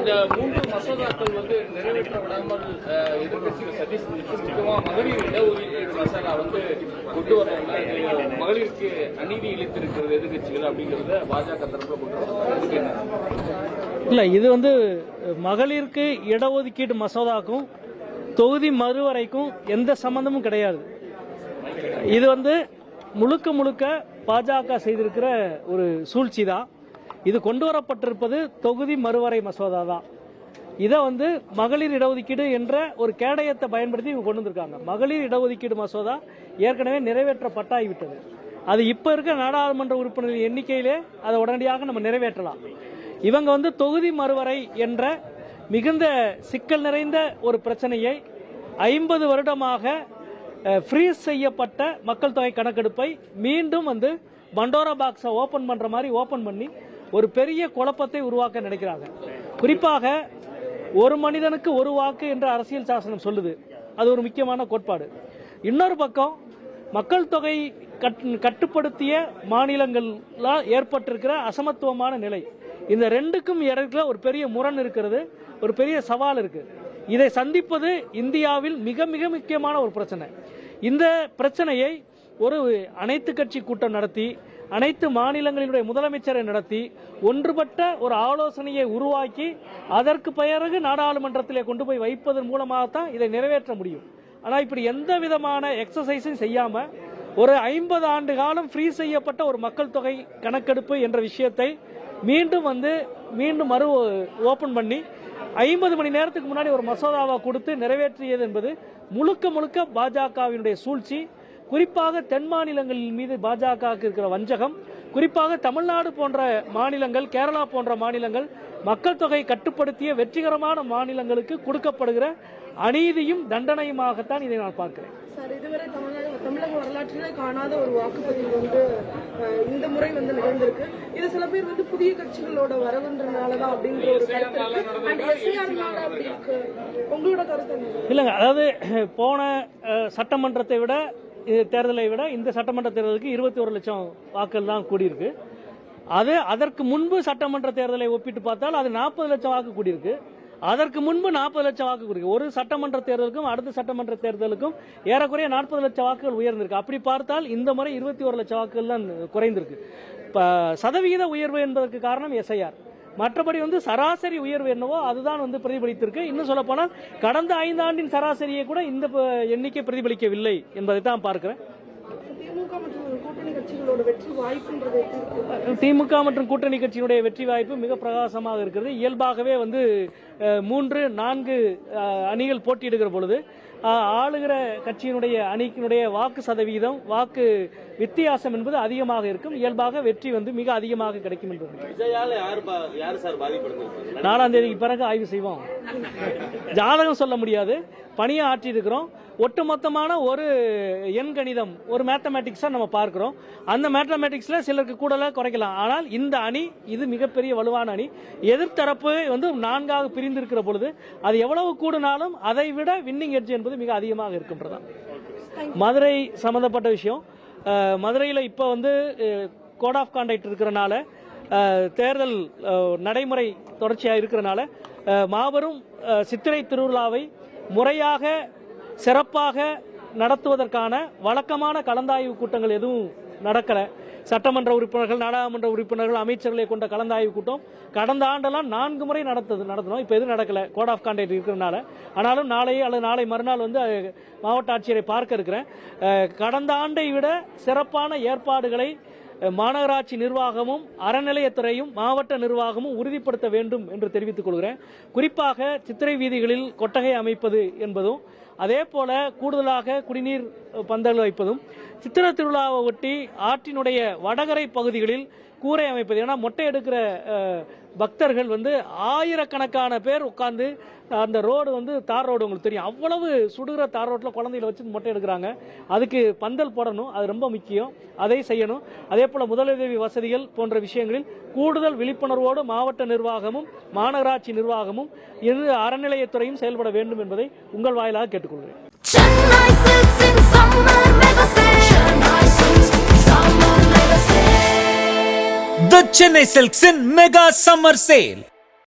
இந்த 3 மசோதாக்கள் வந்து நிறைவேற்றப்படாமல் எதிர்கட்சிகள் சதீஷ் முக்கியமாக மகளிர் இடஒதுக்கீடு மசோதா வந்து கொண்டு வரணும்னா மகளிருக்கு அநீதி இழைத்திருக்கிறது எதிர்கட்சிகள் அப்படிங்கிறத பாஜக தரப்புல கொண்டு வரணும். இல்லை, இது வந்து மகளிருக்கு இடஒதுக்கீடு மசோதாக்கும் தொகுதி மறுவரைக்கும் எந்த சம்பந்தமும் கிடையாது. இது வந்து முழுக்க முழுக்க பாஜக செய்திருக்கிற ஒரு சூழ்ச்சி தான். இது கொண்டு வரப்பட்டிருப்பது தொகுதி மறுவரை மசோதா தான். இதை வந்து மகளிர் இடஒதுக்கீடு என்ற ஒரு கேடயத்தை பயன்படுத்தி இவங்க கொண்டு வந்திருக்காங்க. மகளிர் இடஒதுக்கீடு மசோதா ஏற்கனவே நிறைவேற்றப்பட்டாகிவிட்டது. அது இப்ப இருக்க நாடாளுமன்ற உறுப்பினர்கள் எண்ணிக்கையிலே அதை உடனடியாக நம்ம நிறைவேற்றலாம். இவங்க வந்து தொகுதி மறுவரை என்ற மிகுந்த சிக்கல் நிறைந்த ஒரு பிரச்சனையை 50 வருடமாக ஃப்ரீஸ் செய்யப்பட்ட மக்கள் தொகை கணக்கெடுப்பை மீண்டும் வந்து பண்டோரா பாக்ஸை ஓபன் பண்ற மாதிரி ஓபன் பண்ணி ஒரு பெரிய குழப்பத்தை உருவாக்க நினைக்கிறாங்க. குறிப்பாக ஒரு மனிதனுக்கு ஒரு வாக்கு என்ற அரசியல் சாசனம் சொல்லுது. அது ஒரு முக்கியமான கோட்பாடு. இன்னொரு பக்கம் மக்கள் தொகை கட்டுப்படுத்திய மாநிலங்களால் ஏற்பட்டிருக்கிற அசமத்துவமான நிலை, இந்த ரெண்டுக்கும் இடையில ஒரு பெரிய முரண் இருக்கிறது, ஒரு பெரிய சவால் இருக்கு. இதை சந்திப்பது இந்தியாவில் மிக மிக முக்கியமான ஒரு பிரச்சனை. இந்த பிரச்சனையை ஒரு அனைத்து கட்சி கூட்டம் நடத்தி அனைத்து மாநிலங்களினுடைய முதலமைச்சரை நடத்தி ஒன்றுபட்ட ஒரு ஆலோசனையை உருவாக்கி அதற்கு பிறகு நாடாளுமன்றத்திலே கொண்டு போய் வைப்பதன் மூலமாகத்தான் இதை நிறைவேற்ற முடியும். ஆனால் இப்படி எந்த விதமான எக்ஸசைஸும் செய்யாம ஒரு 50 ஆண்டு காலம் ஃப்ரீ செய்யப்பட்ட ஒரு மக்கள் தொகை கணக்கெடுப்பு என்ற விஷயத்தை மீண்டும் மறு ஓபன் பண்ணி 50 மணி நேரத்துக்கு முன்னாடி ஒரு மசோதாவை கொடுத்து நிறைவேற்றியது என்பது முழுக்க முழுக்க பாஜகவினுடைய சூழ்ச்சி. குறிப்பாக தென் மாநிலங்களின் மீது பாஜக இருக்கிற வஞ்சகம், குறிப்பாக தமிழ்நாடு போன்ற மாநிலங்கள், கேரளா போன்ற மாநிலங்கள் மக்கள் தொகை கட்டுப்படுத்திய வெற்றிகரமான மாநிலங்களுக்கு கொடுக்கப்படுகிற அநீதியும் தண்டனையுமாகத்தான் இதை நான் பார்க்கிறேன். சார், இதுவரை தமிழக வரலாற்றிலே காணாத ஒரு வாக்குப்பதிவு வந்து இந்த முறை வந்து நிகழ்ந்திருக்கு. இது சில பேர் வந்து புதிய கட்சிகளோட வரவுன்றனாலதான் அப்படின்ற ஒரு கருத்து அப்படி இருக்கு. உங்களோட கருத்து இல்லைங்க, அதாவது போன சட்டமன்றத்தை விட தேர்தலை விட இந்த சட்டமன்ற தேர்தலுக்கு 21 லட்சம் வாக்குகள் தான் கூடியிருக்கு. அதற்கு முன்பு சட்டமன்ற தேர்தலை ஒப்பிட்டு பார்த்தால் அது 40 லட்சம் வாக்கு கூடியிருக்கு. அதற்கு முன்பு 40 லட்சம் வாக்கு கூடியிருக்கு. ஒரு சட்டமன்ற தேர்தலுக்கும் அடுத்த சட்டமன்ற தேர்தலுக்கும் ஏறக்குறைய 40 லட்சம் வாக்குகள் உயர்ந்திருக்கு. அப்படி பார்த்தால் இந்த முறை 21 லட்சம் வாக்குகள் தான் குறைந்திருக்கு. சதவிகித உயர்வு என்பதற்கு காரணம் எஸ்ஐஆர். மற்றபடி வந்து சராசரி உயர்வு என்னவோ அதுதான் வந்து பிரதிபலித்திருக்கு. இன்னும் சொல்ல போனால் கடந்த 5 ஆண்டின் சராசரியை கூட இந்த எண்ணிக்கை பிரதிபலிக்கவில்லை என்பதை தான் பார்க்கிறேன். திமுக மற்றும் கூட்டணி கட்சியினுடைய வெற்றி வாய்ப்பு மிக பிரகாசமாக இருக்கிறது. இயல்பாகவே வந்து 3-4 அணிகள் போட்டியிடுகிற பொழுது ஆளுகிற கட்சியினுடைய அணிக்கினுடைய வாக்கு சதவீதம், வாக்கு வித்தியாசம் என்பது அதிகமாக இருக்கும். இயல்பாக வெற்றி வந்து மிக அதிகமாக கிடைக்கும் என்று 4ஆம் தேதிக்கு பிறகு ஆய்வு செய்வோம். ஜாதகம் சொல்ல முடியாது, பணியை ஆற்றி இருக்கிறோம். ஒட்டுமொத்தமான ஒரு எண் கணிதம், ஒரு மேத்தமேட்டிக்ஸா நம்ம பார்க்கிறோம். அந்த மேத்தமேட்டிக்ஸ்ல சிலருக்கு கூடல குறைக்கலாம். ஆனால் இந்த அணி இது மிகப்பெரிய வலுவான அணி. எதிர்த்தரப்பு வந்து 4ஆக பிரிந்திருக்கிற பொழுது அது எவ்வளவு கூடுனாலும் அதை விட வின்னிங் எட்ஜ் என்பது மிக அதிகமாக இருக்கின்றதான். மதுரை சம்பந்தப்பட்ட விஷயம், மதுரையில் இப்ப வந்து கோட் ஆஃப் கான்டக்ட் இருக்கிறனால, தேர்தல் நடைமுறை தொடர்ச்சியாக இருக்கிறனால மாபெரும் சித்திரை திருவிழாவை முறையாக சிறப்பாக நடத்துவதற்கான வழக்கமான கலந்தாய்வு கூட்டங்கள் எதுவும் நடக்கல. சட்டமன்ற உறுப்பினர்கள், நாடாளுமன்ற உறுப்பினர்கள், அமைச்சர்களை கொண்ட கலந்தாய்வு கூட்டம் கடந்த ஆண்டெல்லாம் 4 முறை நடத்தணும். இப்ப எதுவும் நடக்கல, கோட் ஆஃப் கான்டக்ட் இருக்கிறதுனால. ஆனாலும் நாளை அல்லது நாளை மறுநாள் வந்து மாவட்ட ஆட்சியரை பார்க்க இருக்கிறேன். கடந்த ஆண்டை விட சிறப்பான ஏற்பாடுகளை மாநகராட்சி நிர்வாகமும் அறநிலையத்துறையும் மாவட்ட நிர்வாகமும் உறுதிப்படுத்த வேண்டும் என்று தெரிவித்துக் கொள்கிறேன். குறிப்பாக சித்திரை வீதிகளில் கொட்டகை அமைப்பது என்பதும், அதே போல கூடுதலாக குடிநீர் பந்தல் வைப்பதும், சித்திரை திருவிழாவை ஒட்டி ஆற்றினுடைய வடகரை பகுதிகளில் கூரை அமைப்பது. ஏன்னா மொட்டை எடுக்கிற பக்தர்கள் வந்து ஆயிரக்கணக்கான பேர் உட்கார்ந்து அந்த ரோடு வந்து தார் ரோடு, உங்களுக்கு தெரியும், அவ்வளவு சுடுகிற தார் ரோட்ல குழந்தைகளை வச்சு மொட்டை எடுக்கிறாங்க. அதுக்கு பந்தல் போடணும், அது ரொம்ப முக்கியம், அதை செய்யணும். அதே போல முதலுதவி வசதிகள் போன்ற விஷயங்களில் கூடுதல் விழிப்புணர்வோடு மாவட்ட நிர்வாகமும் மாநகராட்சி நிர்வாகமும் அறநிலையத்துறையும் செயல்பட வேண்டும் என்பதை உங்கள் வாயிலாக கேட்டுக்கொள்கிறேன். The Chennai Silks in Mega Summer Sale.